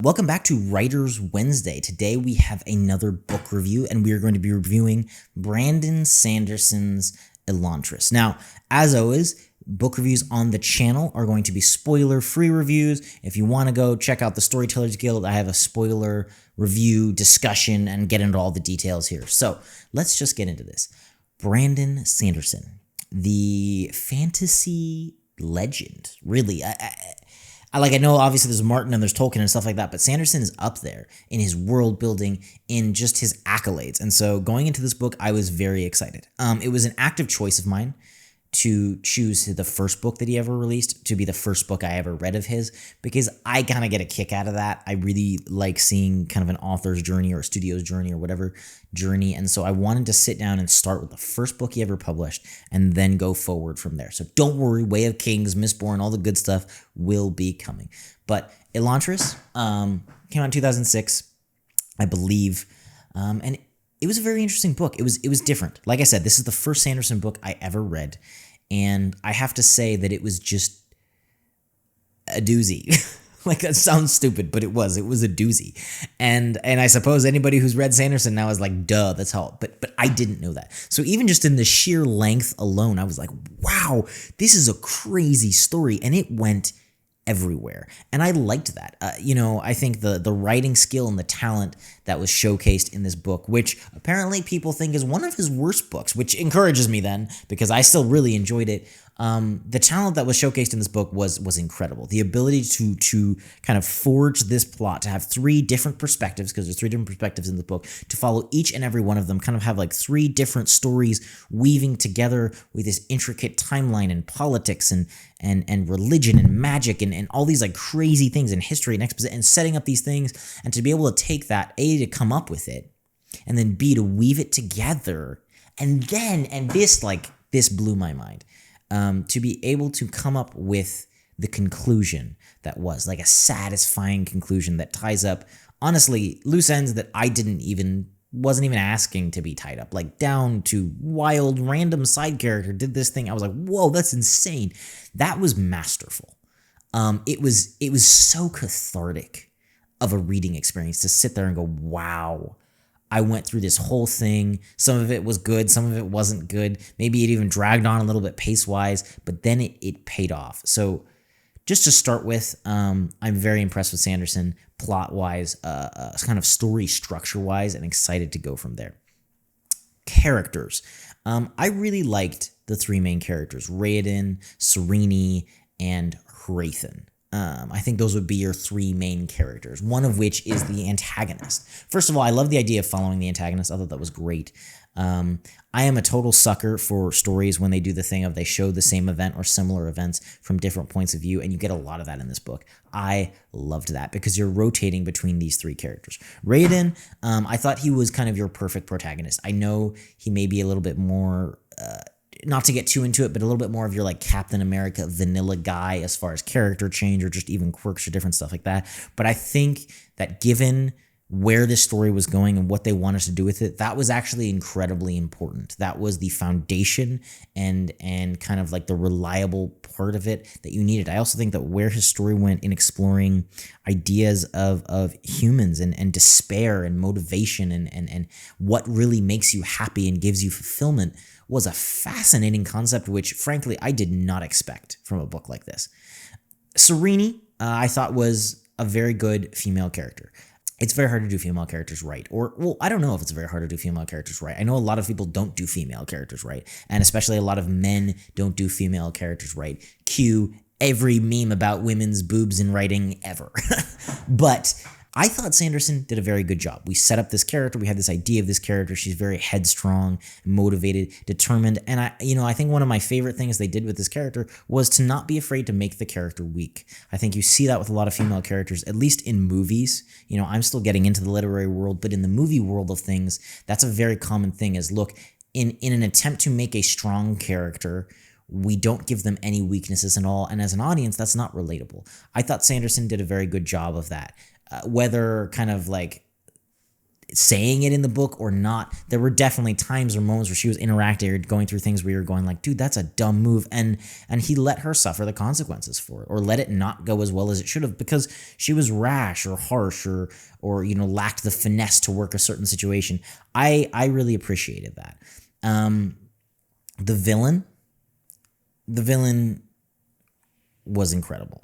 Welcome back to Writers Wednesday. Today we have another book review, and we are going to be reviewing Brandon Sanderson's Elantris. Now, as always, book reviews on the channel are going to be spoiler-free reviews. If you want to go check out the Storytellers Guild, I have a spoiler review discussion and get into all the details here. So let's just get into this. Brandon Sanderson, the fantasy legend, really. I know obviously there's Martin and there's Tolkien and stuff like that, but Sanderson is up there in his world building, in just his accolades. And so going into this book, I was very excited. It was an active choice of mine to choose the first book that he ever released to be the first book I ever read of his, because I kind of get a kick out of that. I really like seeing kind of an author's journey or a studio's journey or whatever journey. And so I wanted to sit down and start with the first book he ever published and then go forward from there. So don't worry, Way of Kings, Mistborn, all the good stuff will be coming. But Elantris came out in 2006, I believe, and it was a very interesting book. It was different. Like I said, this is the first Sanderson book I ever read, and I have to say that it was just a doozy. Like, that sounds stupid, but it was a doozy. And I suppose anybody who's read Sanderson now is like, duh, that's all. But I didn't know that. So even just in the sheer length alone, I was like, wow, this is a crazy story, and it went everywhere. And I liked that. I think the writing skill and the talent that was showcased in this book, which apparently people think is one of his worst books, which encourages me then, because I still really enjoyed it. The talent that was showcased in this book was incredible. The ability to kind of forge this plot, to have three different perspectives, because there's three different perspectives in the book, to follow each and every one of them, kind of have like three different stories weaving together with this intricate timeline and politics and religion and magic and all these like crazy things in history and exposition, and setting up these things, and to be able to take that, A, to come up with it, and then B, to weave it together, and this blew my mind. To be able to come up with the conclusion that was like a satisfying conclusion that ties up, honestly, loose ends that I wasn't even asking to be tied up, like down to wild random side character did this thing. I was like, whoa, that's insane. That was masterful. It was so cathartic of a reading experience to sit there and go, wow, I went through this whole thing. Some of it was good, some of it wasn't good. Maybe it even dragged on a little bit pace-wise, but then it paid off. So just to start with, I'm very impressed with Sanderson, plot-wise, kind of story structure-wise, and excited to go from there. Characters. I really liked the three main characters, Raoden, Sarene, and Hrathen. I think those would be your three main characters, one of which is the antagonist. First of all, I love the idea of following the antagonist. I thought that was great. I am a total sucker for stories when they do the thing of they show the same event or similar events from different points of view, and you get a lot of that in this book. I loved that because you're rotating between these three characters. Raoden, I thought he was kind of your perfect protagonist. I know he may be a little bit more... not to get too into it, but a little bit more of your like Captain America vanilla guy as far as character change or just even quirks or different stuff like that. But I think that given where this story was going and what they wanted to do with it, that was actually incredibly important. That was the foundation and kind of like the reliable part of it that you needed. I also think that where his story went in exploring ideas of humans and despair and motivation and what really makes you happy and gives you fulfillment was a fascinating concept, which frankly I did not expect from a book like this. Sarene, I thought was a very good female character. It's very hard to do female characters right. Well, I don't know if it's very hard to do female characters right. I know a lot of people don't do female characters right, and especially a lot of men don't do female characters right. Cue every meme about women's boobs in writing ever. But I thought Sanderson did a very good job. We set up this character. We had this idea of this character. She's very headstrong, motivated, determined. And I think one of my favorite things they did with this character was to not be afraid to make the character weak. I think you see that with a lot of female characters, at least in movies. I'm still getting into the literary world, but in the movie world of things, that's a very common thing is, look, in an attempt to make a strong character, we don't give them any weaknesses at all. And as an audience, that's not relatable. I thought Sanderson did a very good job of that. Whether kind of like saying it in the book or not, there were definitely times or moments where she was interacting or going through things where you're going like, dude, that's a dumb move. And he let her suffer the consequences for it, or let it not go as well as it should have because she was rash or harsh or lacked the finesse to work a certain situation. I really appreciated that. The villain was incredible.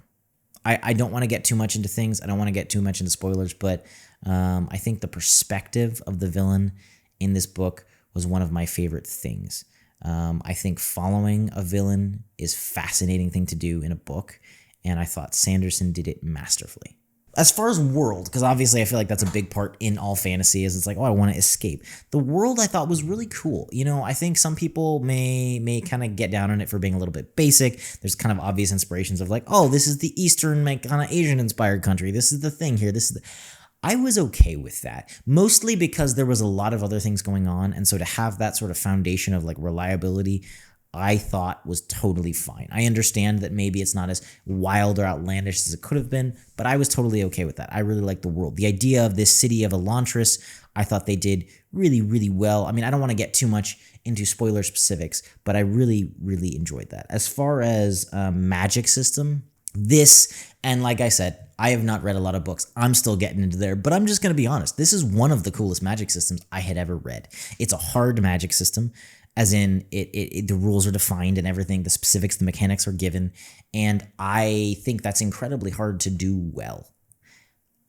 I don't want to get too much into things. I don't want to get too much into spoilers, but I think the perspective of the villain in this book was one of my favorite things. I think following a villain is a fascinating thing to do in a book, and I thought Sanderson did it masterfully. As far as world, because obviously I feel like that's a big part in all fantasy, is it's like, oh, I want to escape. The world I thought was really cool. I think some people may kind of get down on it for being a little bit basic. There's kind of obvious inspirations of like, oh, this is the Eastern, kind of Asian-inspired country. This is the thing here. I was okay with that, mostly because there was a lot of other things going on, and so to have that sort of foundation of like reliability, I thought was totally fine. I understand that maybe it's not as wild or outlandish as it could have been, but I was totally okay with that. I really liked the world. The idea of this city of Elantris, I thought they did really, really well. I mean, I don't want to get too much into spoiler specifics, but I really, really enjoyed that. As far as magic system, and like I said, I have not read a lot of books. I'm still getting into there, but I'm just going to be honest. This is one of the coolest magic systems I had ever read. It's a hard magic system, as in the rules are defined and everything, the specifics, the mechanics are given, and I think that's incredibly hard to do well.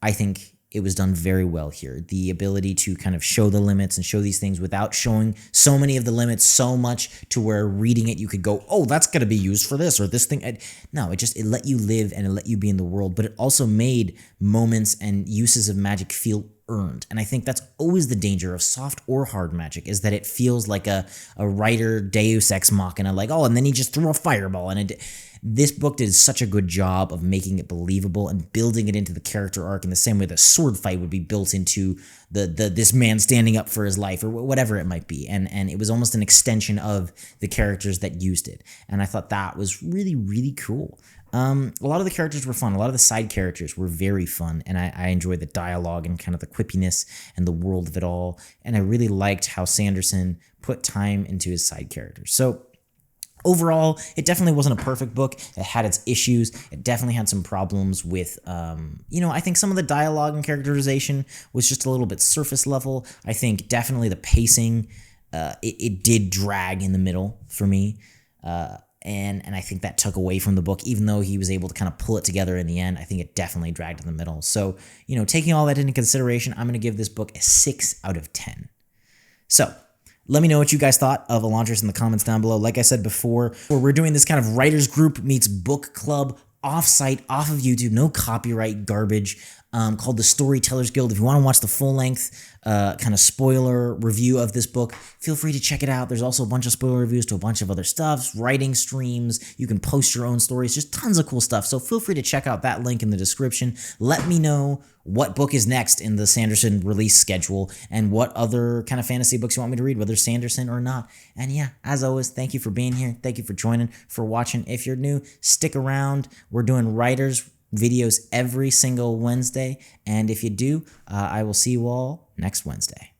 I think it was done very well here. The ability to kind of show the limits and show these things without showing so many of the limits so much to where reading it you could go, oh, that's going to be used for this or this thing. No, it let you live and it let you be in the world, but it also made moments and uses of magic feel earned. And I think that's always the danger of soft or hard magic, is that it feels like a writer Deus Ex Machina, like, oh, and then he just threw a fireball. And this book did such a good job of making it believable and building it into the character arc in the same way the sword fight would be built into this man standing up for his life or whatever it might be. And it was almost an extension of the characters that used it. And I thought that was really, really cool. A lot of the characters were fun. A lot of the side characters were very fun, and I enjoyed the dialogue and kind of the quippiness and the world of it all. And I really liked how Sanderson put time into his side characters. So overall, it definitely wasn't a perfect book. It had its issues. It definitely had some problems with, I think some of the dialogue and characterization was just a little bit surface level. I think definitely the pacing, it did drag in the middle for me. And I think that took away from the book, even though he was able to kind of pull it together in the end. I think it definitely dragged in the middle. So, taking all that into consideration, I'm going to give this book a 6 out of 10. So, let me know what you guys thought of Elantris in the comments down below. Like I said before, we're doing this kind of writers group meets book club off-site, off of YouTube, no copyright garbage, called the Storytellers Guild. If you want to watch the full-length kind of spoiler review of this book, feel free to check it out. There's also a bunch of spoiler reviews to a bunch of other stuff, writing streams, you can post your own stories, just tons of cool stuff. So feel free to check out that link in the description. Let me know what book is next in the Sanderson release schedule and what other kind of fantasy books you want me to read, whether Sanderson or not. And yeah, as always, thank you for being here. Thank you for joining, for watching. If you're new, stick around. We're doing writers videos every single Wednesday. And if you do, I will see you all next Wednesday.